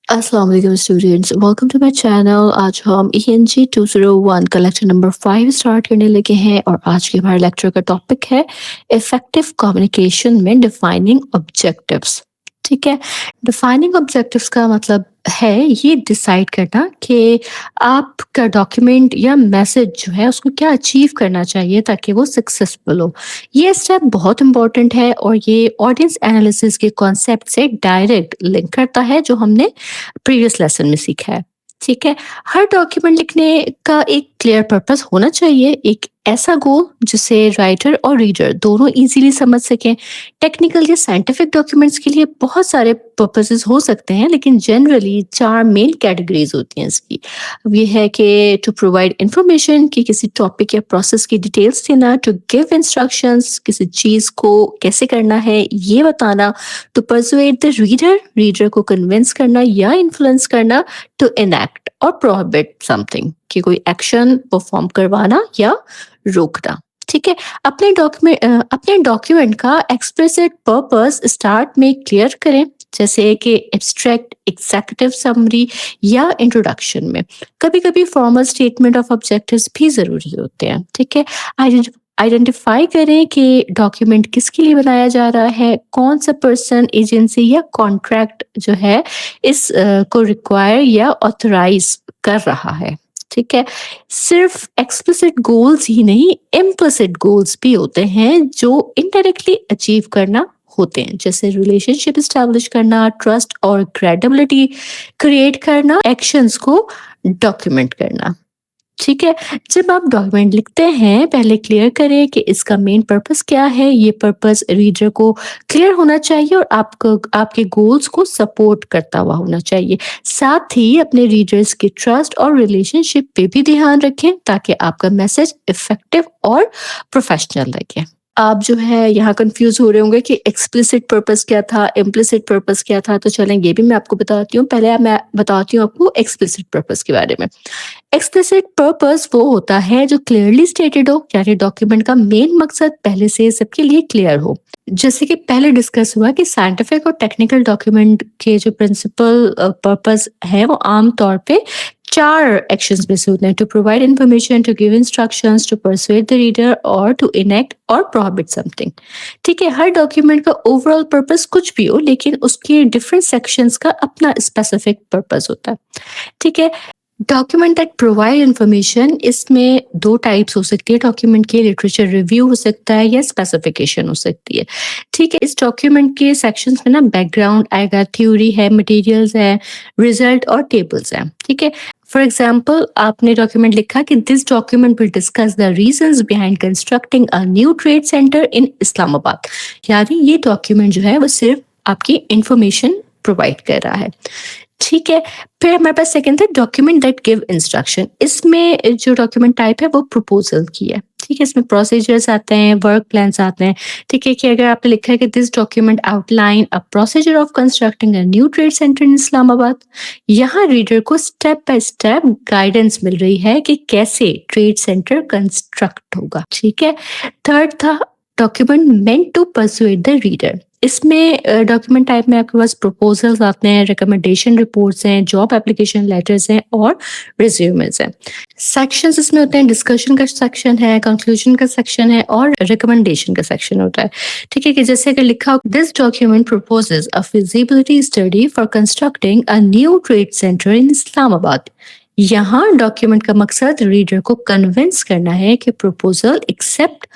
अस्सलाम वालेकुम students, welcome to my channel. आज हम ENG 201 का लेक्चर नंबर 5 स्टार्ट करने लगे हैं और आज के हमारे लेक्चर का टॉपिक है इफेक्टिव कम्युनिकेशन में डिफाइनिंग ऑब्जेक्टिव्स। ठीक है, डिफाइनिंग ऑब्जेक्टिव्स का मतलब है ये डिसाइड करना कि आपका डॉक्यूमेंट या मैसेज जो है उसको क्या अचीव करना चाहिए ताकि वो सक्सेसफुल हो। ये स्टेप बहुत इंपॉर्टेंट है और ये ऑडियंस एनालिसिस के कॉन्सेप्ट से डायरेक्ट लिंक करता है जो हमने प्रीवियस लेसन में सीखा है। ठीक है, हर डॉक्यूमेंट लिखने का एक क्लियर पर्पस होना चाहिए, एक ऐसा गोल जिसे राइटर और रीडर दोनों इजीली समझ सकें। टेक्निकल या साइंटिफिक डॉक्यूमेंट्स के लिए बहुत सारे पर्पसेस हो सकते हैं, लेकिन जनरली चार मेन कैटेगरीज होती हैं इसकी। अब ये है कि टू प्रोवाइड इंफॉर्मेशन, कि किसी टॉपिक या प्रोसेस की डिटेल्स देना, टू गिव इंस्ट्रक्शंस, किसी चीज को कैसे करना है ये बताना, to persuade the reader, reader को कन्विंस करना या इन्फ्लुएंस करना, टू इनैक्ट और प्रोहिबिट समथिंग, कि कोई एक्शन परफॉर्म करवाना या रोकना। ठीक है, अपने डॉक्यूमेंट का एक्सप्लिसिट पर्पस स्टार्ट में क्लियर करें, जैसे कि एब्स्ट्रैक्ट, एग्जीक्यूटिव समरी या इंट्रोडक्शन में। कभी कभी फॉर्मल स्टेटमेंट ऑफ ऑब्जेक्टिव्स भी जरूरी होते हैं। ठीक है, आइडेंटिफाई करें कि डॉक्यूमेंट किसके लिए बनाया जा रहा है, कौन सा पर्सन, एजेंसी या कॉन्ट्रैक्ट जो है को रिक्वायर या ऑथराइज कर रहा है। ठीक है, सिर्फ एक्सप्लिसिट गोल्स ही नहीं, इम्प्लिसिट गोल्स भी होते हैं जो इनडायरेक्टली अचीव करना होते हैं, जैसे रिलेशनशिप स्टैब्लिश करना, ट्रस्ट और क्रेडिबिलिटी क्रिएट करना, एक्शंस को डॉक्यूमेंट करना। ठीक है, जब आप डॉक्यूमेंट लिखते हैं पहले क्लियर करें कि इसका मेन पर्पस क्या है। ये पर्पस रीडर को क्लियर होना चाहिए और आपको आपके गोल्स को सपोर्ट करता हुआ होना चाहिए। साथ ही अपने रीडर्स के ट्रस्ट और रिलेशनशिप पे भी ध्यान रखें ताकि आपका मैसेज इफेक्टिव और प्रोफेशनल लगे। आप जो है यहाँ कंफ्यूज हो रहे होंगे कि एक्सप्लिसिट पर्पस क्या था, इम्प्लिसिट पर्पस क्या था, तो चलें ये भी मैं आपको बताती हूँ। पहले मैं बताती हूँ आपको एक्सप्लिसिट पर्पस के बारे में। एक्सप्लिसिट पर्पस वो होता है जो क्लियरली स्टेटेड हो, यानी डॉक्यूमेंट का मेन मकसद पहले से सबके लिए क्लियर हो। जैसे कि पहले डिस्कस हुआ कि साइंटिफिक और टेक्निकल डॉक्यूमेंट के जो प्रिंसिपल पर्पस है वो आम तौर पे चार एक्शंस में से होते हैं: to provide information, to give instructions, to persuade the reader और टू इनेक्ट और प्रोहिबिट समथिंग। ठीक है, हर डॉक्यूमेंट का ओवरऑल पर्पस कुछ भी हो, लेकिन उसके डिफरेंट सेक्शंस का अपना स्पेसिफिक पर्पस होता है। ठीक है, डॉक्यूमेंट दैट प्रोवाइड इंफॉर्मेशन, इसमें दो टाइप्स हो सकती है डॉक्यूमेंट के: लिटरेचर रिव्यू हो सकता है या स्पेसिफिकेशन हो सकती है। ठीक है, इस डॉक्यूमेंट के सेक्शंस में ना बैकग्राउंड आएगा, थ्योरी है, मटेरियल्स है, रिजल्ट और टेबल्स हैं। ठीक है, फॉर एग्जाम्पल आपने डॉक्यूमेंट लिखा कि this document will discuss the reasons behind constructing a new trade centre in Islamabad, यानी ये डॉक्यूमेंट जो है वो सिर्फ आपकी इंफॉर्मेशन प्रोवाइड कर रहा है। ठीक है, फिर हमारे पास सेकंड है डॉक्यूमेंट दैट गिव इंस्ट्रक्शन। इसमें जो डॉक्यूमेंट टाइप है वो प्रपोजल की है। ठीक है, इसमें प्रोसीजर्स आते हैं, वर्क प्लान्स आते हैं। ठीक है, कि अगर आपने लिखा है कि this document outline a procedure of constructing a new trade centre in Islamabad, यहाँ रीडर को स्टेप बाय स्टेप गाइडेंस मिल रही है कि कैसे ट्रेड सेंटर कंस्ट्रक्ट होगा। ठीक है, थर्ड था document meant to persuade the reader. इसमें डॉक्यूमेंट टाइप में आपके पास प्रपोजल्स आते हैं, रिकमेंडेशन रिपोर्ट्स हैं, जॉब एप्लीकेशन लेटर्स हैं और रिज्यूमेस हैं। सेक्शंस इसमें होते हैं: डिस्कशन का सेक्शन है, कंक्लूजन का सेक्शन है और रिकमेंडेशन का सेक्शन होता है। ठीक है, कि जैसे अगर लिखा हो this document proposes a feasibility study for constructing a new trade centre in Islamabad, यहाँ डॉक्यूमेंट का मकसद रीडर को कन्विंस करना है कि प्रपोजल एक्सेप्ट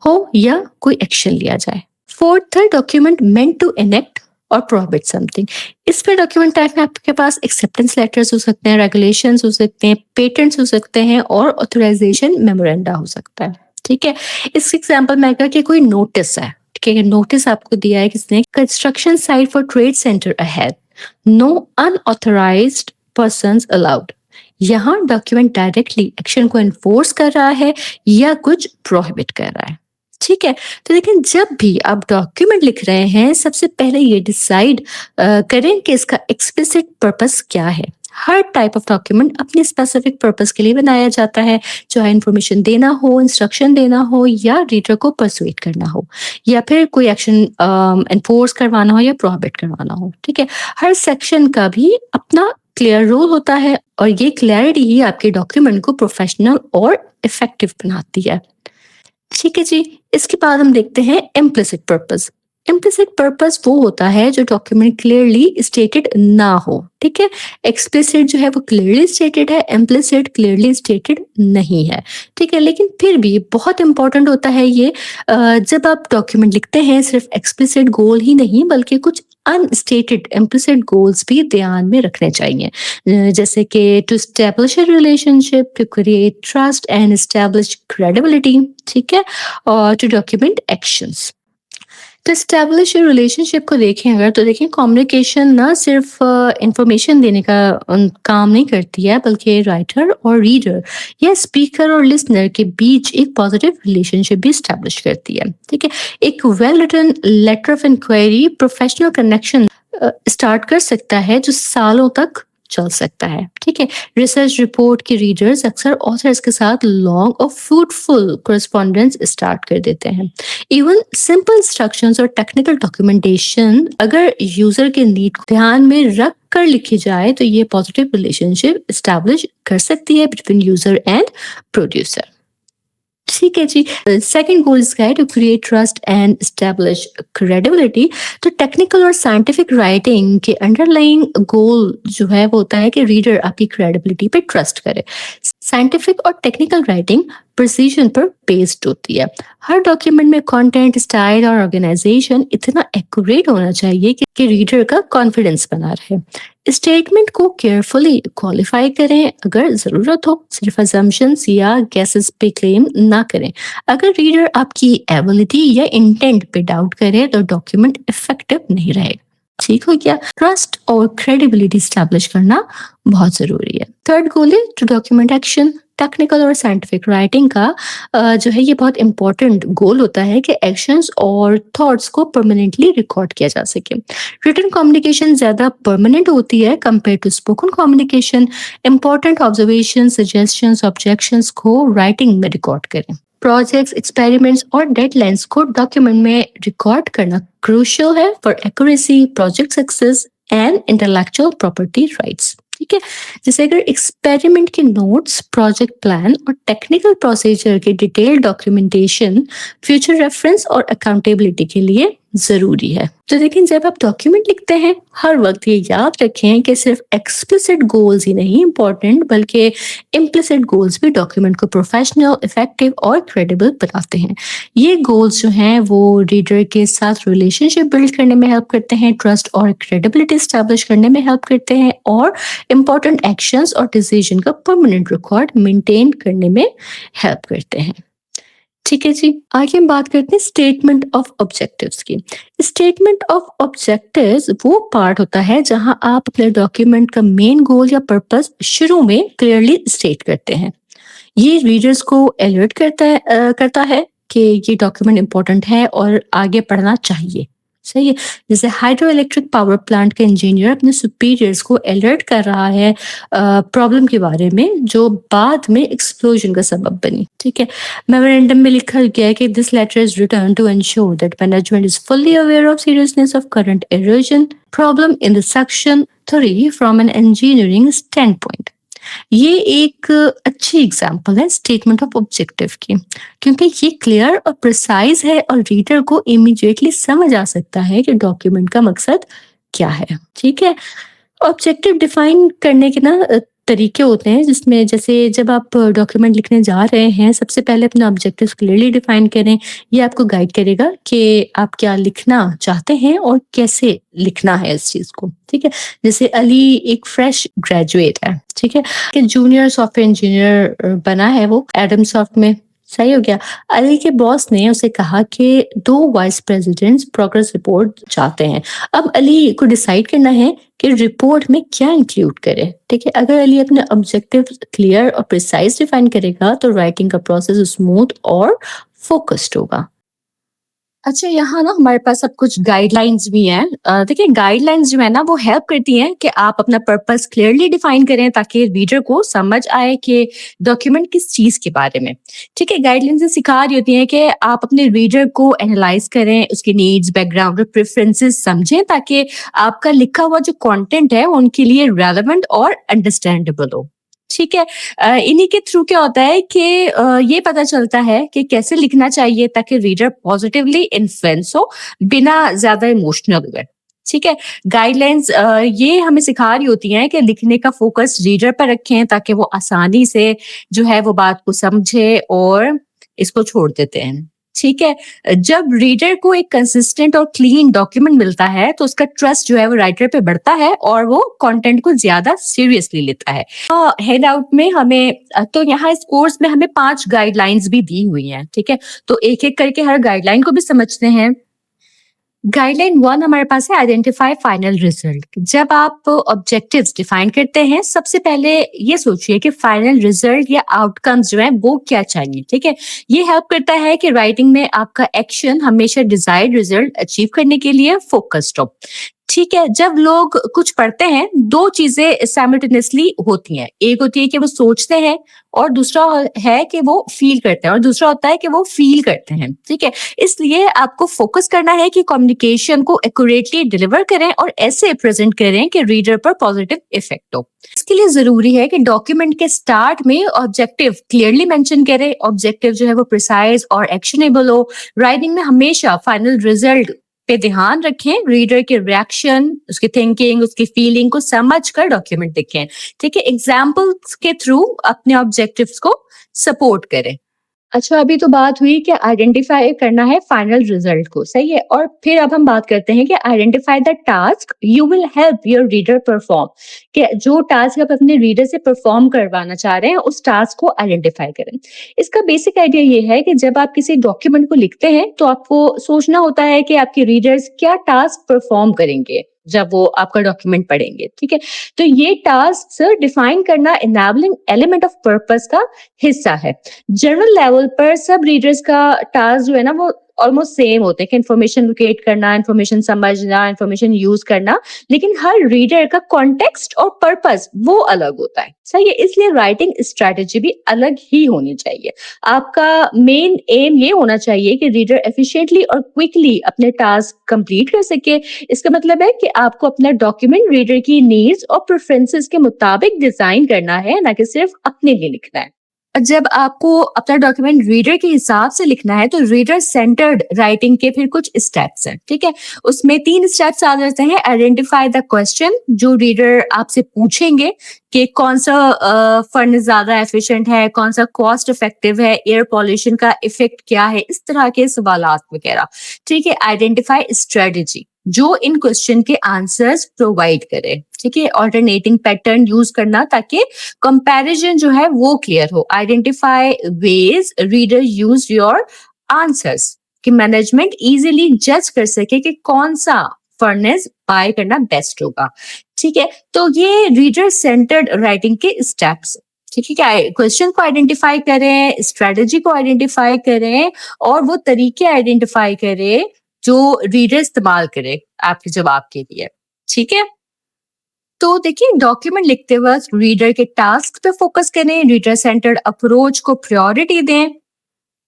हो या कोई एक्शन लिया जाए। फोर्थ है डॉक्यूमेंट मेंट टू इनेक्ट और प्रोहिबिट समथिंग। इसमें डॉक्यूमेंट टाइप में आपके पास एक्सेप्टेंस लेटर्स हो सकते हैं, रेगुलेशंस हो सकते हैं, पेटेंट्स हो सकते हैं और ऑथराइजेशन मेमोरेंडा हो सकता है। ठीक है, इस एग्जांपल में अगर कि कोई नोटिस है, ठीक है, नोटिस आपको दिया है किसने, construction site for trade center ahead, no unauthorized persons allowed, यहाँ डॉक्यूमेंट डायरेक्टली एक्शन को एनफोर्स कर रहा है या कुछ प्रोहिबिट कर रहा है। ठीक है, तो लेकिन जब भी आप डॉक्यूमेंट लिख रहे हैं सबसे पहले ये डिसाइड करें कि इसका एक्सप्लिसिट पर्पस क्या है। हर टाइप ऑफ डॉक्यूमेंट अपने स्पेसिफिक पर्पस के लिए बनाया जाता है, चाहे इन्फॉर्मेशन देना हो, इंस्ट्रक्शन देना हो या रीडर को परसुएट करना हो या फिर कोई एक्शन एनफोर्स करवाना हो या प्रोहिबिट करवाना हो। ठीक है, हर सेक्शन का भी अपना क्लियर रोल होता है और ये क्लैरिटी ही आपके डॉक्यूमेंट को प्रोफेशनल और इफेक्टिव बनाती है। ठीक है जी, इसके बाद हम देखते हैं इम्प्लिसिट पर्पस। इम्प्लिसिट पर्पस वो होता है जो डॉक्यूमेंट क्लियरली स्टेटेड ना हो। ठीक है, एक्सप्लिसिट जो है वो क्लियरली स्टेटेड है, इम्प्लिसिट क्लियरली स्टेटेड नहीं है। ठीक है, लेकिन फिर भी बहुत इंपॉर्टेंट होता है ये। जब आप डॉक्यूमेंट लिखते हैं सिर्फ एक्सप्लिसिट गोल ही नहीं बल्कि कुछ अनस्टेटेड इम्प्लिसिट गोल्स भी ध्यान में रखने चाहिए, जैसे कि to establish a relationship, to create trust and establish credibility. ठीक है, और टू डॉक्यूमेंट एक्शंस। तो एस्टेब्लिश रिलेशनशिप को देखें अगर, तो देखें कम्युनिकेशन ना सिर्फ इंफॉर्मेशन देने का काम नहीं करती है, बल्कि राइटर और रीडर या स्पीकर और लिसनर के बीच एक पॉजिटिव रिलेशनशिप भी स्टैब्लिश करती है। ठीक है, एक well written letter of inquiry professional connection start कर सकता है जो सालों तक चल सकता है। ठीक है, रिसर्च रिपोर्ट के रीडर्स अक्सर ऑथर्स के साथ लॉन्ग और फ्रूटफुल कोरेस्पॉन्डेंस स्टार्ट कर देते हैं। इवन सिंपल इंस्ट्रक्शंस और टेक्निकल डॉक्यूमेंटेशन अगर यूजर के नीड को ध्यान में रख कर लिखी जाए तो ये पॉजिटिव रिलेशनशिप एस्टैब्लिश कर सकती है बिटवीन यूजर एंड प्रोड्यूसर। ठीक है जी, सेकंड गोल इसका है to create trust and establish credibility. तो टेक्निकल और साइंटिफिक राइटिंग के अंडरलाइंग गोल जो है वो होता है कि रीडर आपकी क्रेडिबिलिटी पे ट्रस्ट करे। साइंटिफिक और टेक्निकल राइटिंग प्रिसीजन पर बेस्ड होती है। हर डॉक्यूमेंट में कंटेंट, स्टाइल और ऑर्गेनाइजेशन इतना एक्यूरेट होना चाहिए कि रीडर का कॉन्फिडेंस बना रहे। स्टेटमेंट को केयरफुली क्वालिफाई करें अगर जरूरत हो, सिर्फ असम्पशंस या गेसेस पे क्लेम ना करें। अगर रीडर आपकी एबिलिटी या इंटेंट पे डाउट करे तो डॉक्यूमेंट इफेक्टिव नहीं रहेगा। ठीक हो गया, ट्रस्ट और क्रेडिबिलिटी स्टैब्लिश करना बहुत जरूरी है। थर्ड गोल है टू डॉक्यूमेंट एक्शन। टेक्निकल और साइंटिफिक राइटिंग का जो है ये बहुत इंपॉर्टेंट गोल होता है कि एक्शंस और थॉट्स को परमानेंटली रिकॉर्ड किया जा सके। रिटन कम्युनिकेशन ज्यादा परमानेंट होती है compare to spoken communication. Important observation, suggestions, objections को राइटिंग में रिकॉर्ड करें। प्रोजेक्ट्स, एक्सपेरिमेंट्स और डेडलाइंस को डॉक्यूमेंट में रिकॉर्ड करना क्रूशियल है for accuracy, project success and intellectual property rights. ठीक है, जैसे अगर एक्सपेरिमेंट के नोट्स, प्रोजेक्ट प्लान और टेक्निकल प्रोसीजर के डिटेल डॉक्यूमेंटेशन फ्यूचर रेफरेंस और अकाउंटेबिलिटी के लिए जरूरी है। तो लेकिन जब आप डॉक्यूमेंट लिखते हैं हर वक्त ये याद रखें कि सिर्फ एक्सप्लिसिट गोल्स ही नहीं इंपॉर्टेंट बल्कि इम्प्लिसिट गोल्स भी डॉक्यूमेंट को प्रोफेशनल, इफेक्टिव और क्रेडिबल बनाते हैं। ये गोल्स जो हैं वो रीडर के साथ रिलेशनशिप बिल्ड करने में हेल्प करते हैं, ट्रस्ट और क्रेडिबिलिटी स्टैब्लिश करने में हेल्प करते हैं और इम्पॉर्टेंट एक्शंस और डिसीजन का परमानेंट रिकॉर्ड मेंटेन करने में हेल्प करते हैं। ठीक है जी, आगे हम बात करते हैं स्टेटमेंट ऑफ ऑब्जेक्टिव्स की। स्टेटमेंट ऑफ ऑब्जेक्टिव्स वो पार्ट होता है जहां आप अपने डॉक्यूमेंट का मेन गोल या पर्पस शुरू में क्लियरली स्टेट करते हैं। ये रीडर्स को अलर्ट करता है कि ये डॉक्यूमेंट इंपॉर्टेंट है और आगे पढ़ना चाहिए। सही है, जैसे हाइड्रो इलेक्ट्रिक पावर प्लांट का इंजीनियर अपने सुपीरियर्स को अलर्ट कर रहा है प्रॉब्लम के बारे में जो बाद में एक्सप्लोजन का सबब बनी। ठीक है, मेमोरेंडम में लिखा गया है कि this letter is written to ensure that management is fully aware of seriousness of current erosion problem in the section 3 from an engineering standpoint. ये एक अच्छी एग्जाम्पल है स्टेटमेंट ऑफ ऑब्जेक्टिव की, क्योंकि ये क्लियर और प्रिसाइज है और रीडर को इमीडिएटली समझ आ सकता है कि डॉक्यूमेंट का मकसद क्या है। ठीक है, ऑब्जेक्टिव डिफाइन करने के ना तरीके होते हैं जिसमें जैसे जब आप डॉक्यूमेंट लिखने जा रहे हैं सबसे पहले अपना ऑब्जेक्टिव क्लियरली डिफाइन करें। ये आपको गाइड करेगा कि आप क्या लिखना चाहते हैं और कैसे लिखना है इस चीज को। ठीक है, जैसे अली एक फ्रेश ग्रेजुएट है, ठीक है, कि जूनियर सॉफ्टवेयर इंजीनियर बना है वो एडम सॉफ्ट में। सही हो गया, अली के बॉस ने उसे कहा कि 2 वाइस प्रेसिडेंट्स प्रोग्रेस रिपोर्ट चाहते हैं। अब अली को डिसाइड करना है कि रिपोर्ट में क्या इंक्लूड करे। ठीक है, अगर अली अपने ऑब्जेक्टिव क्लियर और प्रिसाइज डिफाइन करेगा तो राइटिंग का प्रोसेस स्मूथ और फोकस्ड होगा। अच्छा, यहाँ ना हमारे पास सब कुछ गाइडलाइंस भी हैं। देखिए गाइडलाइंस जो है ना वो हेल्प करती हैं कि आप अपना पर्पस क्लियरली डिफाइन करें ताकि रीडर को समझ आए कि डॉक्यूमेंट किस चीज़ के बारे में। ठीक है, गाइडलाइंस सिखा रही होती हैं कि आप अपने रीडर को एनालाइज करें, उसकी नीड्स, बैकग्राउंड और प्रेफरेंसेस समझें ताकि आपका लिखा हुआ जो कंटेंट है वो उनके लिए रेलेवेंट और अंडरस्टैंडेबल हो। ठीक है। इन्हीं के थ्रू क्या होता है कि ये पता चलता है कि कैसे लिखना चाहिए ताकि रीडर पॉजिटिवली इन्फ्लुएंस हो, बिना ज़्यादा इमोशनल हुए। ठीक है? गाइडलाइंस ये हमें सिखा रही होती हैं कि लिखने का फोकस रीडर पर रखें ताकि वो आसानी से जो है वो बात को समझे और इसको छोड़ देते हैं। ठीक है? जब रीडर को एक कंसिस्टेंट और क्लीन डॉक्यूमेंट मिलता है, तो उसका ट्रस्ट जो है वो राइटर पे बढ़ता है और वो कंटेंट को ज़्यादा सीरियसली लेता है। हैंड आउट में हमें तो यहाँ इस कोर्स में हमें 5 गाइडलाइंस भी दी हुई हैं, ठीक है? तो एक-एक करके हर गाइडलाइन को भी समझते हैं। गाइडलाइन 1 हमारे पास है आइडेंटिफाई फाइनल रिजल्ट। जब आप ऑब्जेक्टिव्स डिफाइन करते हैं, सबसे पहले ये सोचिए कि फाइनल रिजल्ट या आउटकम्स जो हैं वो क्या चाहिए, ठीक है? ये हेल्प करता है कि राइटिंग में आपका एक्शन हमेशा डिजायर्ड रिजल्ट अचीव करने के लिए फोकस्ड हो। ठीक है, जब लोग कुछ पढ़ते हैं, 2 चीज़ें साइमल्टेनियसली होती हैं। एक होती है कि वो सोचते हैं और दूसरा है कि वो फ़ील करते हैं और दूसरा होता है कि वो फ़ील करते हैं, ठीक है? इसलिए आपको फ़ोकस करना है कि कम्युनिकेशन को एक्यूरेटली डिलीवर करें और ऐसे प्रेज़ेंट करें कि रीडर पर पॉज़िटिव इफ़ेक्ट हो। इसके लिए ज़रूरी है कि डॉक्यूमेंट के स्टार्ट में ऑब्जेक्टिव क्लियरली मेंशन करें, ऑब्जेक्टिव जो है वो प्रिसाइज़ और एक्शनेबल हो। राइटिंग में हमेशा फाइनल रिज़ल्ट पे ध्यान रखें, रीडर के रिएक्शन, उसकी थिंकिंग, उसकी फीलिंग को समझकर डॉक्यूमेंट लिखें। ठीक है, एग्जाम्पल्स के थ्रू अपने ऑब्जेक्टिव्स को सपोर्ट करें। अच्छा, अभी तो बात हुई कि आइडेंटिफाई करना है फाइनल रिजल्ट को, सही है? और फिर अब हम बात करते हैं कि identify the task you will help your reader perform. कि जो टास्क आप अपने रीडर से परफॉर्म करवाना चाह रहे हैं, उस टास्क को आइडेंटिफाई करें। इसका बेसिक आइडिया ये है कि जब आप किसी डॉक्यूमेंट को लिखते हैं, तो आपको सोचना होता है कि आपके रीडर्स क्या टास्क परफॉर्म करेंगे जब वो आपका डॉक्यूमेंट पढ़ेंगे, ठीक है? तो ये टास्क डिफाइन करना इनेबलिंग एलिमेंट ऑफ पर्पस का हिस्सा है। जनरल लेवल पर सब रीडर्स का टास्क जो है ना वो ऑलमोस्ट सेम होते हैं कि इन्फॉर्मेशन लोकेट करना, इन्फॉर्मेशन समझना, इन्फॉर्मेशन यूज करना, लेकिन हर रीडर का कॉन्टेक्स्ट और पर्पस वो अलग होता है, सही है? इसलिए राइटिंग स्ट्रेटेजी भी अलग ही होनी चाहिए। आपका मेन एम ये होना चाहिए कि रीडर एफिशिएंटली और क्विकली अपने टास्क कंप्लीट कर सके। इसका मतलब है कि आपको अपना डॉक्यूमेंट रीडर की नीड्स और प्रेफरेंसेस के मुताबिक डिजाइन करना है, ना कि सिर्फ अपने लिए लिखना है। जब आपको अपना डॉक्यूमेंट रीडर के हिसाब से लिखना है, तो रीडर सेंटर्ड राइटिंग के फिर कुछ स्टेप्स हैं, ठीक है? उसमें 3 स्टेप्स आ जाते हैं। आइडेंटिफाई द क्वेश्चन, जो रीडर आपसे पूछेंगे कि कौन सा फर्नेस ज्यादा एफिशिएंट है, कौन सा कॉस्ट इफेक्टिव है, एयर पॉल्यूशन का इफेक्ट क्या है, इस तरह के सवालात वगैरह। ठीक है, आइडेंटिफाई स्ट्रेटजी, जो इन क्वेश्चन के आंसर्स प्रोवाइड करे। ठीक है, ऑल्टरनेटिंग पैटर्न यूज करना ताकि कंपैरिजन जो है वो क्लियर हो। Identify ways reader use your answers, कि मैनेजमेंट इजीली जज कर सके कि कौन सा फर्नेस बाय करना बेस्ट होगा। ठीक है, तो ये रीडर सेंटर्ड राइटिंग के स्टेप्स। ठीक है, क्वेश्चन को आइडेंटिफाई करें, स्ट्रेटजी को आइडेंटिफाई करें और वो तरीके आइडेंटिफाई करें जो रीडर इस्तेमाल करे आपके जवाब के लिए। ठीक है, तो देखिए डॉक्यूमेंट लिखते वक्त रीडर के टास्क पे फोकस करें, रीडर सेंटर्ड अप्रोच को प्रायोरिटी दें,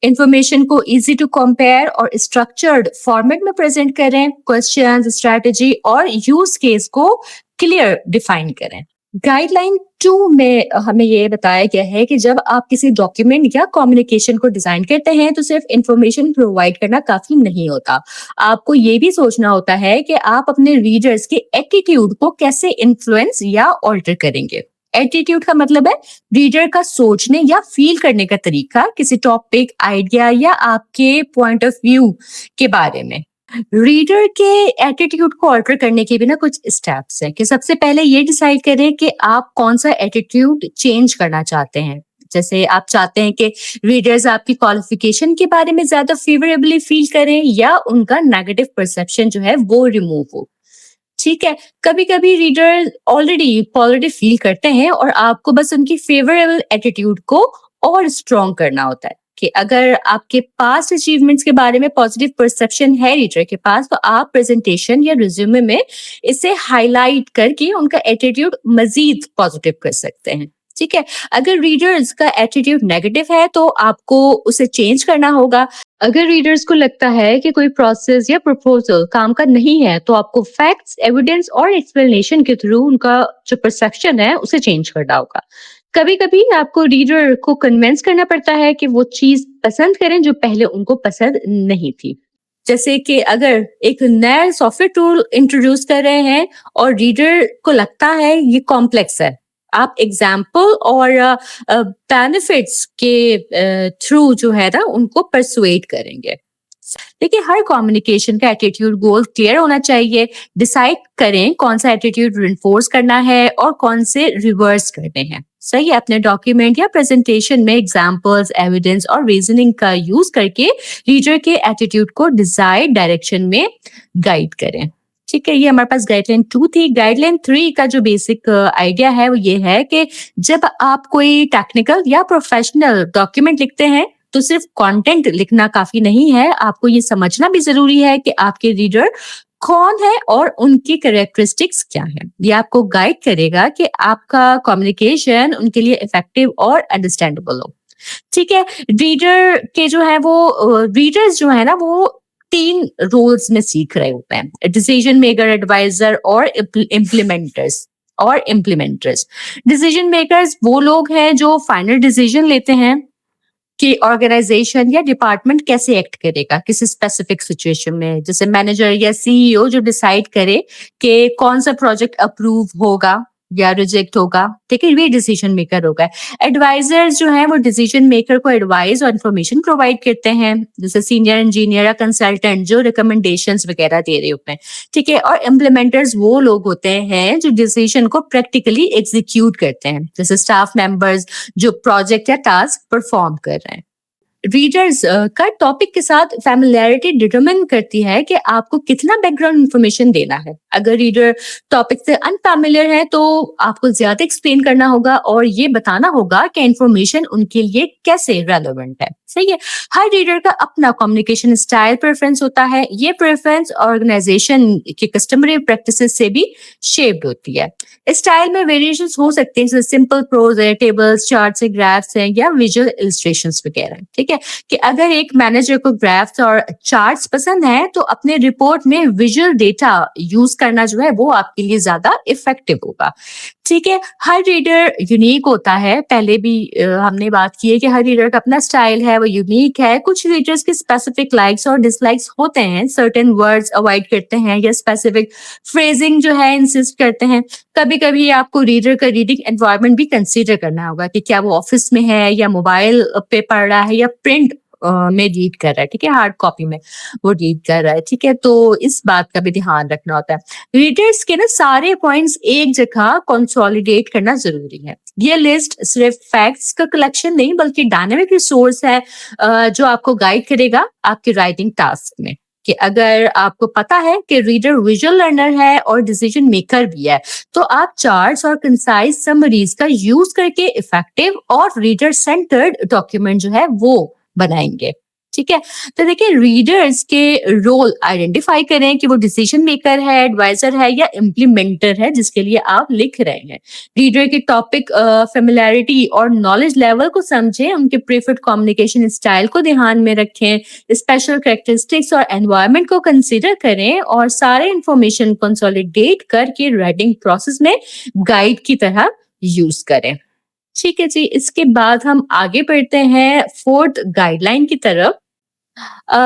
इंफॉर्मेशन को इजी टू कंपेयर और स्ट्रक्चर्ड फॉर्मेट में प्रेजेंट करें, क्वेश्चन, स्ट्रेटजी और यूज केस को क्लियर डिफाइन करें। गाइडलाइन 2 में हमें ये बताया गया है कि जब आप किसी डॉक्यूमेंट या कम्युनिकेशन को डिजाइन करते हैं, तो सिर्फ इंफॉर्मेशन प्रोवाइड करना काफी नहीं होता। आपको ये भी सोचना होता है कि आप अपने रीडर्स के एटीट्यूड को कैसे इन्फ्लुएंस या ऑल्टर करेंगे। एटीट्यूड का मतलब है रीडर का सोचने या फील करने का तरीका किसी टॉपिक, आइडिया या आपके पॉइंट ऑफ व्यू के बारे में। रीडर के एटीट्यूड को ऑल्टर करने के भी ना कुछ स्टेप्स हैं कि सबसे पहले ये डिसाइड करें कि आप कौन सा एटीट्यूड चेंज करना चाहते हैं। जैसे आप चाहते हैं कि रीडर्स आपकी क्वालिफिकेशन के बारे में ज्यादा फेवरेबली फील करें या उनका नेगेटिव परसेप्शन जो है वो रिमूव हो। ठीक है, कभी कभी रीडर ऑलरेडी पॉजिटिव फील करते हैं और आपको बस उनकी फेवरेबल एटीट्यूड को और स्ट्रॉन्ग करना होता है। कि अगर आपके पास्ट अचीवमेंट्स के बारे में पॉजिटिव परसेप्शन है रीडर के पास, तो आप प्रेजेंटेशन या रिज्यूमे में इसे हाईलाइट करके उनका एटीट्यूड मजीद पॉजिटिव कर सकते हैं। ठीक है, अगर रीडर्स का एटीट्यूड नेगेटिव है तो आपको उसे चेंज करना होगा। अगर रीडर्स को लगता है कि कोई प्रोसेस या प्रपोजल काम का नहीं है, तो आपको फैक्ट्स, एविडेंस और एक्सप्लेनेशन के थ्रू उनका जो परसेप्शन है उसे चेंज करना होगा। कभी कभी आपको रीडर को कन्विंस करना पड़ता है कि वो चीज पसंद करें जो पहले उनको पसंद नहीं थी। जैसे कि अगर एक नया सॉफ्टवेयर टूल इंट्रोड्यूस कर रहे हैं और रीडर को लगता है ये कॉम्प्लेक्स है, आप एग्जाम्पल और बेनिफिट्स के थ्रू जो है ना उनको परसुएट करेंगे। देखिए, हर कम्युनिकेशन का एटीट्यूड गोल क्लियर होना चाहिए। डिसाइड करें कौन सा एटीट्यूड रिइंफोर्स करना है और कौन से रिवर्स करने हैं। सही है, अपने डॉक्यूमेंट या प्रेजेंटेशन में एग्जांपल्स, एविडेंस और रीजनिंग का यूज करके रीडर के एटीट्यूड को डिजायर्ड डायरेक्शन में गाइड करें। ठीक है, ये हमारे पास गाइडलाइन 2 थी। गाइडलाइन 3 का जो बेसिक आइडिया है वो ये है कि जब आप कोई टेक्निकल या प्रोफेशनल डॉक्यूमेंट लिखते हैं तो सिर्फ कंटेंट लिखना काफी नहीं है, आपको ये समझना भी जरूरी है कि आपके रीडर कौन है और उनकी कैरेक्टरिस्टिक्स क्या है। ये आपको गाइड करेगा कि आपका कम्युनिकेशन उनके लिए इफेक्टिव और अंडरस्टैंडेबल हो। ठीक है, रीडर के जो है वो रीडर्स जो है ना वो 3 रोल्स में सीख रहे होते हैं, डिसीजन मेकर, एडवाइजर और इम्प्लीमेंटर्स। डिसीजन मेकर्स वो लोग हैं जो फाइनल डिसीजन लेते हैं कि ऑर्गेनाइजेशन या डिपार्टमेंट कैसे एक्ट करेगा किसी स्पेसिफिक सिचुएशन में। जैसे मैनेजर या सीईओ जो डिसाइड करे कि कौन सा प्रोजेक्ट अप्रूव होगा या रिजेक्ट होगा। ठीक है, ये डिसीजन मेकर होगा। एडवाइजर्स जो है वो डिसीजन मेकर को एडवाइस और इन्फॉर्मेशन प्रोवाइड करते हैं, जैसे सीनियर इंजीनियर या कंसल्टेंट जो रिकमेंडेशंस वगैरह दे रहे होते हैं। ठीक है, और इम्प्लीमेंटर्स वो लोग होते हैं जो डिसीजन को प्रैक्टिकली एग्जीक्यूट करते हैं, जैसे स्टाफ मेंबर्स जो प्रोजेक्ट या टास्क परफॉर्म कर रहे हैं। रीडर्स का टॉपिक के साथ फैमिलियरिटी डिटरमिन करती है कि आपको कितना बैकग्राउंड इंफॉर्मेशन देना है। अगर रीडर टॉपिक से अनफैमिलियर है तो आपको ज्यादा एक्सप्लेन करना होगा और ये बताना होगा कि इंफॉर्मेशन उनके लिए कैसे रेलेवेंट है। सही है, हर रीडर का अपना कम्युनिकेशन स्टाइल प्रेफरेंस होता है। ये प्रेफरेंस ऑर्गेनाइजेशन के कस्टमरी प्रैक्टिसेस से भी शेप्ड होती है। स्टाइल में वेरिएशंस हो सकते हैं, जैसे सिंपल प्रोज है, टेबल्स, चार्ट्स है, ग्राफ्स हैं या विजुअल इलस्ट्रेशंस वगैरह। ठीक है, कि अगर एक मैनेजर को ग्राफ्स और चार्ट्स पसंद है तो अपने रिपोर्ट में विजुअल डेटा यूज करना जो है वो आपके लिए ज्यादा इफेक्टिव होगा। ठीक है, हर रीडर यूनिक होता है। पहले भी हमने बात की है कि हर रीडर का अपना स्टाइल है, वो यूनिक है। कुछ रीडर्स के स्पेसिफिक लाइक्स और डिसलाइक्स होते हैं, सर्टेन वर्ड्स अवॉइड करते हैं या स्पेसिफिक फ्रेजिंग जो है इंसिस्ट करते हैं। कभी कभी आपको रीडर का रीडिंग एनवायरनमेंट भी कंसीडर करना होगा कि क्या वो ऑफिस में है या मोबाइल पे पढ़ रहा है या प्रिंट में रीड कर रहा है। ठीक है, हार्ड कॉपी में वो रीड कर रहा है। ठीक है, तो इस बात का भी ध्यान रखना होता है। रीडर्स के ना सारे पॉइंट्स एक जगह कंसोलिडेट करना जरूरी है। ये लिस्ट सिर्फ फैक्ट्स का कलेक्शन नहीं बल्कि डायनेमिक रिसोर्स है जो आपको गाइड करेगा आपके राइटिंग टास्क में। कि अगर आपको पता है कि रीडर विजुअल लर्नर है और डिसीजन मेकर भी है, तो आप चार्ट्स और कंसाइज समरीज का यूज करके इफेक्टिव और रीडर सेंटर्ड डॉक्यूमेंट जो है वो बनाएंगे। ठीक है, तो देखिए, रीडर्स के रोल आइडेंटिफाई करें कि वो डिसीजन मेकर है, एडवाइजर है या इम्प्लीमेंटर है जिसके लिए आप लिख रहे हैं। रीडर के टॉपिक फेमिलियरिटी और नॉलेज लेवल को समझें, उनके प्रेफर्ड कम्युनिकेशन स्टाइल को ध्यान में रखें, स्पेशल कैरेक्टरिस्टिक्स और एनवायरनमेंट को कंसीडर करें और सारे इंफॉर्मेशन कंसोलिडेट करके राइटिंग प्रोसेस में गाइड की तरह यूज करें। ठीक है जी, इसके बाद हम आगे बढ़ते हैं 4th गाइडलाइन की तरफ।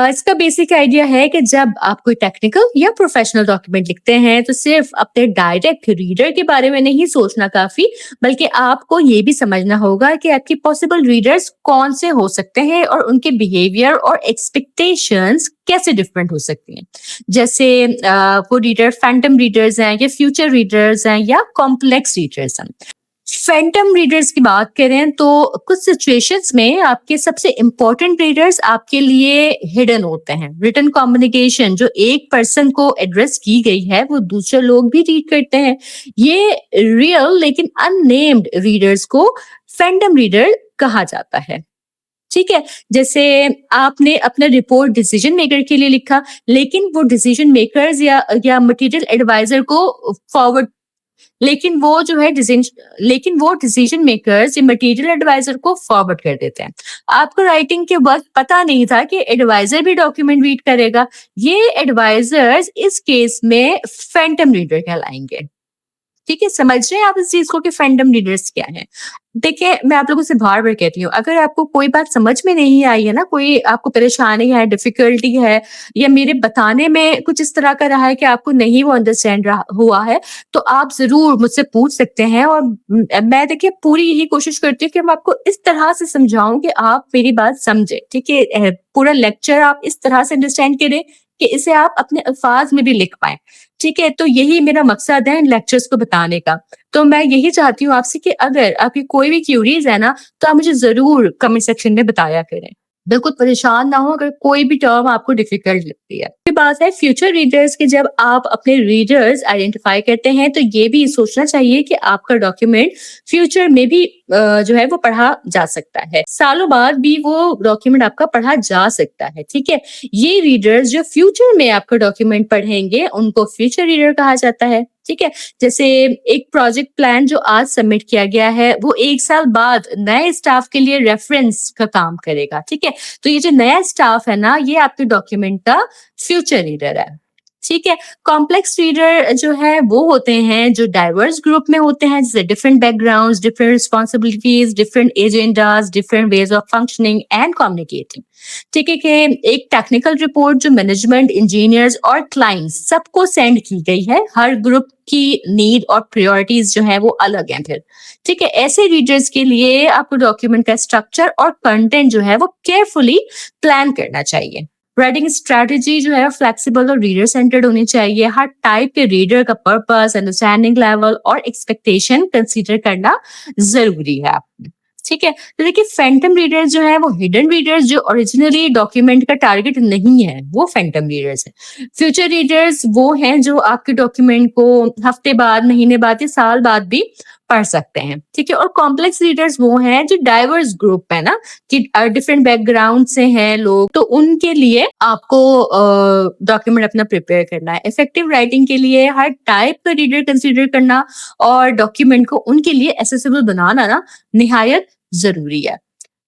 इसका बेसिक आइडिया है कि जब आप कोई टेक्निकल या प्रोफेशनल डॉक्यूमेंट लिखते हैं तो सिर्फ अपने डायरेक्ट रीडर के बारे में नहीं सोचना काफी, बल्कि आपको ये भी समझना होगा कि आपके पॉसिबल रीडर्स कौन से हो सकते हैं और उनके बिहेवियर और एक्सपेक्टेशंस कैसे डिफरेंट हो सकती हैं। जैसे वो रीडर फैंटम रीडर्स हैं या फ्यूचर रीडर्स हैं या कॉम्प्लेक्स रीडर्स हैं। फैंटम रीडर्स की बात करें तो कुछ सिचुएशंस में आपके सबसे इंपॉर्टेंट रीडर्स आपके लिए हिडन होते हैं। रिटन कम्युनिकेशन जो एक पर्सन को एड्रेस की गई है वो दूसरे लोग भी रीड करते हैं। ये रियल लेकिन अननेम्ड रीडर्स को फैंटम रीडर कहा जाता है। ठीक है? जैसे आपने अपना रिपोर्ट डिसीजन मेकर के लिए लिखा, लेकिन वो डिसीजन मेकर्स या मटेरियल एडवाइजर को फॉरवर्ड लेकिन वो जो है डिसीजन लेकिन वो डिसीजन मेकर्स या मटेरियल एडवाइजर को फॉरवर्ड कर देते हैं। आपको राइटिंग के वक्त पता नहीं था कि एडवाइजर भी डॉक्यूमेंट रीड करेगा। ये एडवाइजर्स इस केस में फैंटम रीडर कहलाएंगे। ठीक है, समझ रहे हैं आप इस चीज को कि फैंटम रीडर्स क्या है? देखिए, मैं आप लोगों से बार-बार कहती हूँ, अगर आपको कोई बात समझ में नहीं आई है ना, कोई आपको परेशानी है, डिफ़िकल्टी है या मेरे बताने में कुछ इस तरह का रहा है कि आपको नहीं वो अंडरस्टैंड रहा हुआ है, तो आप ज़रूर मुझसे पूछ सकते हैं और मैं देखिए पूरी यही कोशिश करती हूँ कि मैं आपको इस तरह से समझाऊँ कि आप मेरी बात समझें, ठीक है? पूरा लेक्चर आप इस तरह से अंडरस्टैंड करें कि इसे आप अपने अल्फाज में भी लिख पाएँ, ठीक है? तो यही मेरा मकसद है इन लेक्चर्स को बताने का। तो मैं यही चाहती हूँ आपसे कि अगर आपकी कोई भी क्यूरीज है ना, तो आप मुझे ज़रूर कमेंट सेक्शन में बताया करें। बिल्कुल परेशान ना हो अगर कोई भी टर्म आपको डिफ़िकल्ट लगती है। फिर बात है फ्यूचर रीडर्स की। जब आप अपने रीडर्स आइडेंटिफ़ाई करते हैं, तो ये भी सोचना चाहिए कि आपका डॉक्यूमेंट फ्यूचर में भी जो है वो पढ़ा जा सकता है। सालों बाद भी वो डॉक्यूमेंट आपका पढ़ा जा सकता है, ठीक है? ये रीडर्स जो फ्यूचर में आपका डॉक्यूमेंट पढ़ेंगे, उनको फ्यूचर रीडर कहा जाता है, ठीक है? जैसे एक प्रोजेक्ट प्लान जो आज सबमिट किया गया है, वो 1 साल बाद नए स्टाफ के लिए रेफरेंस का काम करेगा, ठीक है? तो ये जो नया स्टाफ है ना, ये आपके डॉक्यूमेंट का फ्यूचर रीडर है, ठीक है? कॉम्प्लेक्स रीडर जो है वो होते हैं जो डाइवर्स ग्रुप में होते हैं, जैसे different backgrounds, different responsibilities, different agendas, different ways of functioning and communicating. ठीक है कि एक टेक्निकल रिपोर्ट जो मैनेजमेंट, इंजीनियर्स और क्लाइंट्स सबको सेंड की गई है। हर ग्रुप की नीड और प्रायोरिटीज जो है वो अलग हैं फिर, ठीक है? ऐसे रीडर्स के लिए आपको डॉक्यूमेंट का स्ट्रक्चर और कंटेंट जो है वो केयरफुली प्लान करना चाहिए। राइटिंग स्ट्रैटेजी जो है फ्लेक्सिबल और रीडर सेंटर्ड होनी चाहिए। हर टाइप के रीडर का पर्पस, अंडरस्टैंडिंग लेवल और एक्सपेक्टेशन कंसीडर करना जरूरी है आपने, ठीक है? तो देखिए, फैंटम रीडर्स जो है वो हिडन रीडर्स जो ओरिजिनली डॉक्यूमेंट का टारगेट नहीं है, वो फैंटम रीडर्स है। फ्यूचर रीडर्स वो हैं जो आपके डॉक्यूमेंट को हफ्ते बाद, महीने बाद या साल बाद भी पढ़ सकते हैं, ठीक है? और कॉम्प्लेक्स रीडर्स वो हैं जो डाइवर्स ग्रुप है ना, कि डिफरेंट बैकग्राउंड से हैं लोग, तो उनके लिए आपको डॉक्यूमेंट अपना प्रिपेयर करना है। इफेक्टिव राइटिंग के लिए हर टाइप का रीडर कंसीडर करना और डॉक्यूमेंट को उनके लिए एसेसिबल बनाना ना निहायत जरूरी है।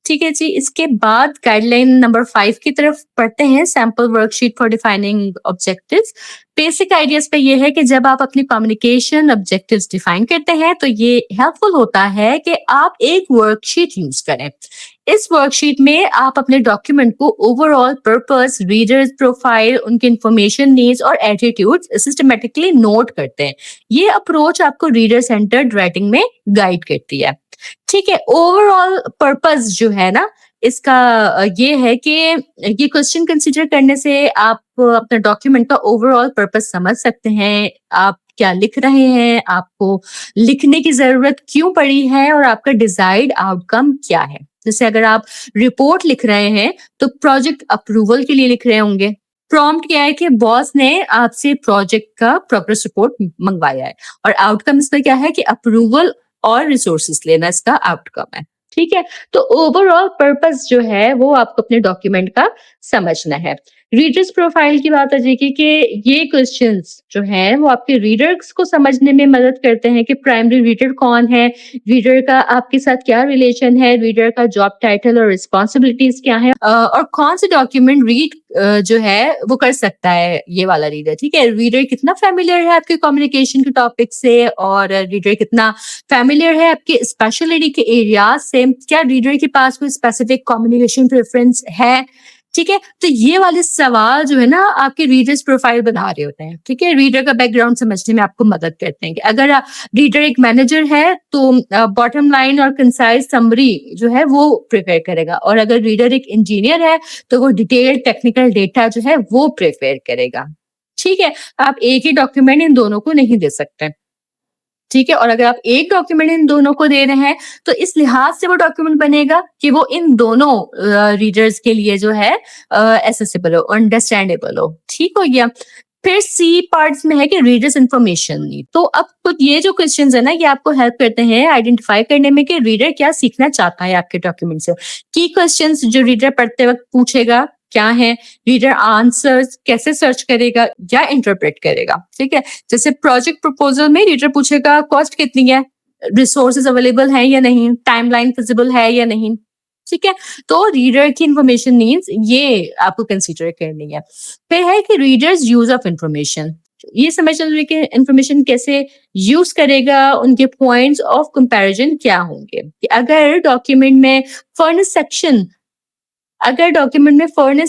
ठीक है जी, इसके बाद गाइडलाइन नंबर 5 की तरफ पढ़ते हैं, sample worksheet for defining objectives. Basic ideas पे ये है कि जब आप अपनी कम्युनिकेशन ऑब्जेक्टिव्स डिफाइन करते हैं, तो ये हेल्पफुल होता है कि आप एक वर्कशीट यूज करें। इस वर्कशीट में आप अपने डॉक्यूमेंट को ओवरऑल पर्पस, रीडर्स प्रोफाइल, उनके इंफॉर्मेशन नीड्स और एटीट्यूड सिस्टमेटिकली नोट करते हैं। ये अप्रोच आपको रीडर सेंटर्ड राइटिंग में गाइड करती है, ठीक है? ओवरऑल पर्पस जो है ना, इसका ये है कि ये क्वेश्चन कंसीडर करने से आप अपना डॉक्यूमेंट का ओवरऑल पर्पस समझ सकते हैं। आप क्या लिख रहे हैं, आपको लिखने की जरूरत क्यों पड़ी है और आपका डिजायर्ड आउटकम क्या है। जैसे अगर आप रिपोर्ट लिख रहे हैं, तो प्रोजेक्ट अप्रूवल के लिए लिख रहे होंगे। प्रॉम्प्ट क्या है कि बॉस ने आपसे प्रोजेक्ट का प्रोग्रेस रिपोर्ट मंगवाया है और आउटकम इसमें क्या है कि अप्रूवल और रिसोर्सेस लेना इसका आउटकम है, ठीक है? तो ओवरऑल पर्पस जो है वो आपको अपने डॉक्यूमेंट का समझना है। रीडर्स प्रोफाइल की बात आ जाएगी कि ये क्वेश्चंस जो हैं वो आपके रीडर्स को समझने में मदद करते हैं कि प्राइमरी रीडर कौन है, रीडर का आपके साथ क्या रिलेशन है, रीडर का जॉब टाइटल और रिस्पॉन्सिबिलिटीज क्या है, और कौन से डॉक्यूमेंट रीड जो है वो कर सकता है ये वाला रीडर, ठीक है? रीडर कितना फेमिलियर है आपके कम्युनिकेशन के टॉपिक से और रीडर कितना फेमिलियर है आपके स्पेशलिटी के एरिया से, क्या रीडर के पास कोई स्पेसिफिक कम्युनिकेशन प्रेफरेंस है, ठीक है? तो ये वाले सवाल जो है ना आपके रीडर्स प्रोफाइल बना रहे होते हैं, ठीक है? रीडर का बैकग्राउंड समझने में आपको मदद करते हैं कि अगर रीडर एक मैनेजर है तो बॉटम लाइन और कंसाइज समरी जो है वो प्रिपेयर करेगा, और अगर रीडर एक इंजीनियर है तो वो डिटेल टेक्निकल डेटा जो है वो प्रिपेयर करेगा, ठीक है? आप एक ही डॉक्यूमेंट इन दोनों को नहीं दे सकते, ठीक है? और अगर आप एक डॉक्यूमेंट इन दोनों को दे रहे हैं, तो इस लिहाज से वो डॉक्यूमेंट बनेगा कि वो इन दोनों रीडर्स के लिए जो है एसेसिबल हो, अंडरस्टैंडेबल हो, ठीक हो गया? फिर सी पार्ट्स में है कि रीडर्स इंफॉर्मेशन नीड। तो अब कुछ ये जो क्वेश्चंस है ना, ये आपको हेल्प करते हैं आइडेंटिफाई करने में कि रीडर क्या सीखना चाहता है आपके डॉक्यूमेंट से। की क्वेश्चंस जो रीडर पढ़ते वक्त पूछेगा क्या है, रीडर आंसर्स कैसे सर्च करेगा या इंटरप्रेट करेगा, ठीक है। जैसे प्रोजेक्ट प्रपोजल में रीडर पूछेगा कॉस्ट कितनी है, रिसोर्सेज अवेलेबल है या नहीं, टाइमलाइन फिजिबल है या नहीं, ठीक है। तो रीडर की इंफॉर्मेशन नीड्स ये आपको कंसीडर करनी है। फिर है कि रीडर्स यूज ऑफ इंफॉर्मेशन, ये समझना जरूरी है कि इंफॉर्मेशन कैसे यूज करेगा, उनके पॉइंट्स ऑफ कंपैरिजन क्या होंगे। कि अगर डॉक्यूमेंट में फर्नेस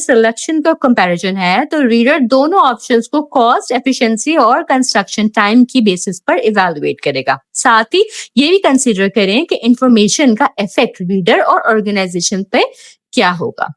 सिलेक्शन का कंपैरिजन है तो रीडर दोनों ऑप्शंस को कॉस्ट, एफिशिएंसी और कंस्ट्रक्शन टाइम की बेसिस पर इवैल्यूएट करेगा। साथ ही ये भी कंसीडर करें कि इंफॉर्मेशन का इफेक्ट रीडर और ऑर्गेनाइजेशन पे क्या होगा,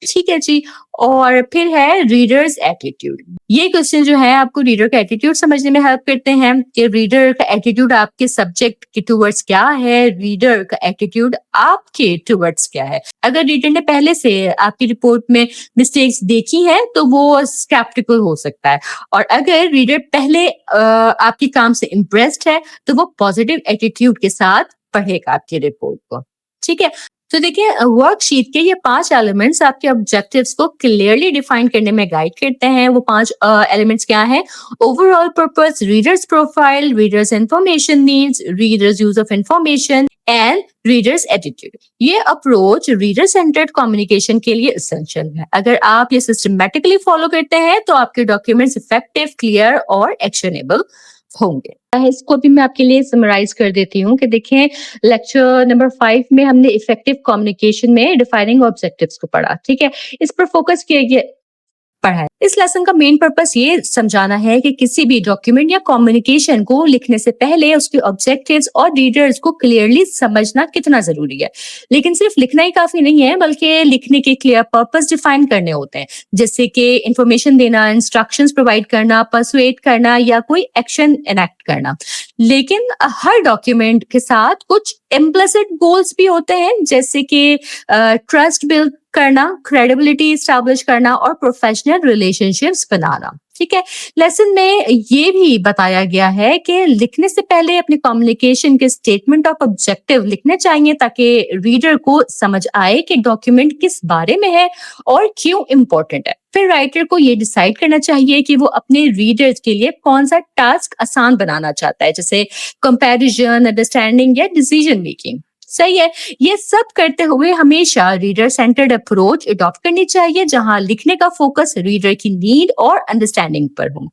ठीक है जी। और फिर है रीडर्स एटीट्यूड। ये क्वेश्चन जो है आपको रीडर का एटीट्यूड समझने में हेल्प करते हैं कि रीडर का एटीट्यूड आपके सब्जेक्ट के टुवर्ड्स क्या है, रीडर का एटीट्यूड आपके टुवर्ड्स क्या है। अगर रीडर ने पहले से आपकी रिपोर्ट में मिस्टेक्स देखी है तो वो स्केप्टिकल हो सकता है, और अगर रीडर पहले आपके काम से इम्प्रेस्ड है तो वो पॉजिटिव एटीट्यूड के साथ पढ़ेगा आपकी रिपोर्ट को, ठीक है। तो देखिए वर्कशीट के ये 5 एलिमेंट्स आपके ऑब्जेक्टिव्स को क्लियरली डिफाइन करने में गाइड करते हैं। वो 5 एलिमेंट्स क्या हैं? Overall purpose, readers profile, readers information needs, readers use of information and readers attitude. ये अप्रोच रीडर सेंटर्ड कम्युनिकेशन के लिए एसेंशियल है। अगर आप ये सिस्टमैटिकली फॉलो करते हैं तो आपके डॉक्यूमेंट्स इफेक्टिव, क्लियर और एक्शनेबल होंगे। इसको भी मैं आपके लिए समराइज कर देती हूँ कि देखें लेक्चर नंबर 5 में हमने इफेक्टिव कम्युनिकेशन में डिफाइनिंग ऑब्जेक्टिव्स को पढ़ा, ठीक है। इस पर फोकस किया गया पढ़ा है। इस लेसन का मेन पर्पस ये समझाना है कि किसी भी डॉक्यूमेंट या कम्युनिकेशन को लिखने से पहले उसके ऑब्जेक्टिव्स और रीडर्स को क्लियरली समझना कितना जरूरी है। लेकिन सिर्फ लिखना ही काफी नहीं है, बल्कि लिखने के क्लियर पर्पस डिफाइन करने होते हैं, जैसे कि इंफॉर्मेशन देना, इंस्ट्रक्शंस प्रोवाइड करना, पर्सुएट करना या कोई एक्शन एनेक्ट करना। लेकिन हर डॉक्यूमेंट के साथ कुछ इम्प्लिसिट गोल्स भी होते हैं, जैसे कि ट्रस्ट बिल्ड करना, क्रेडिबिलिटी स्टैब्लिश करना और प्रोफेशनल रिलेशनशिप्स बनाना, ठीक है। लेसन में ये भी बताया गया है कि लिखने से पहले अपने कम्युनिकेशन के स्टेटमेंट ऑफ ऑब्जेक्टिव लिखने चाहिए ताकि रीडर को समझ आए कि डॉक्यूमेंट किस बारे में है और क्यों इम्पोर्टेंट है। फिर राइटर को ये डिसाइड करना चाहिए कि वो अपने रीडर्स के लिए कौन सा टास्क आसान बनाना चाहता है, जैसे कंपैरिजन, अंडरस्टैंडिंग या डिसीजन मेकिंग। सही है। ये सब करते हुए हमेशा रीडर सेंटर्ड अप्रोच अडॉप्ट करनी चाहिए, जहां लिखने का फोकस रीडर की नीड और अंडरस्टैंडिंग पर हो,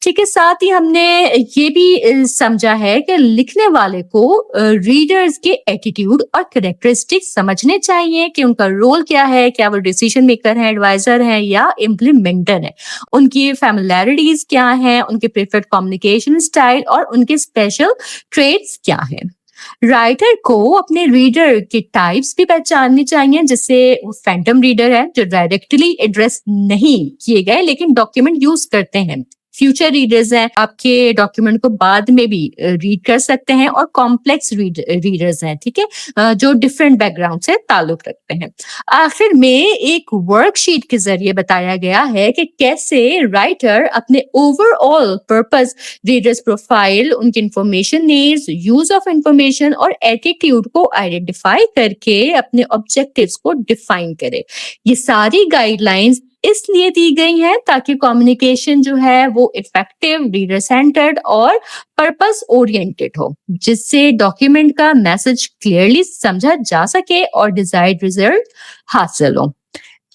ठीक है। साथ ही हमने ये भी समझा है कि लिखने वाले को रीडर्स के एटीट्यूड और कैरेक्टरिस्टिक्स समझने चाहिए कि उनका रोल क्या है, क्या वो डिसीजन मेकर है, एडवाइजर है या इम्प्लीमेंटर है, उनकी फैमिलियरिटीज क्या है, उनके प्रेफर्ड कम्युनिकेशन स्टाइल और उनके स्पेशल ट्रेड्स क्या है। राइटर को अपने रीडर के टाइप्स भी पहचानने चाहिए, जैसे फैंटम रीडर है जो डायरेक्टली एड्रेस नहीं किए गए लेकिन डॉक्यूमेंट यूज करते हैं, फ्यूचर रीडर्स हैं, आपके डॉक्यूमेंट को बाद में भी रीड कर सकते हैं, और कॉम्प्लेक्स रीडर्स हैं, ठीक है, जो डिफरेंट बैकग्राउंड से ताल्लुक रखते हैं। आखिर में एक वर्कशीट के जरिए बताया गया है कि कैसे राइटर अपने ओवरऑल पर्पस, रीडर्स प्रोफाइल, उनकी information needs, use of information और एटीट्यूड को आइडेंटिफाई करके अपने ऑब्जेक्टिव्स को डिफाइन करे। ये सारी गाइडलाइंस इसलिए दी गई है ताकि कम्युनिकेशन जो है वो इफेक्टिव, रीडर सेंटर्ड और पर्पस ओरिएंटेड हो, जिससे डॉक्यूमेंट का मैसेज क्लियरली समझा जा सके और डिजायर्ड रिजल्ट हासिल हो।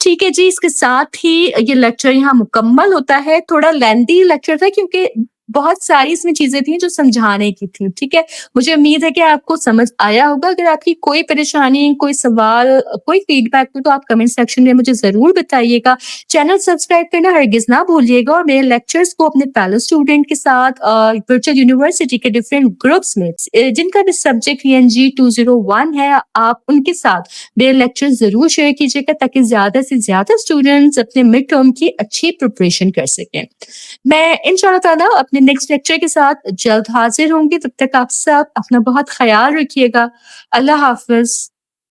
ठीक है जी, इसके साथ ही ये लेक्चर यहाँ मुकम्मल होता है। थोड़ा लेंथी लेक्चर था क्योंकि बहुत सारी इसमें चीजें थी जो समझाने की थी, ठीक है। मुझे उम्मीद है कि आपको समझ आया होगा। अगर आपकी कोई परेशानी, कोई सवाल, कोई फीडबैक हो तो आप कमेंट सेक्शन में मुझे जरूर बताइएगा। चैनल सब्सक्राइब करना हरगिज ना भूलिएगा, और मेरे लेक्चर्स को अपने फेलो स्टूडेंट के साथ वर्चुअल यूनिवर्सिटी के डिफरेंट ग्रुप्स में जिनका भी सब्जेक्ट ENG 201 है, आप उनके साथ मेरे लेक्चर जरूर शेयर कीजिएगा ताकि ज्यादा से ज्यादा स्टूडेंट्स अपने मिड टर्म की अच्छी प्रिपरेशन कर सकें। मैं इंशाल्लाह ताला अपने नेक्स्ट लेक्चर के साथ जल्द हाजिर होंगी। तब तक आप सब अपना बहुत ख्याल रखिएगा। अल्लाह हाफिज।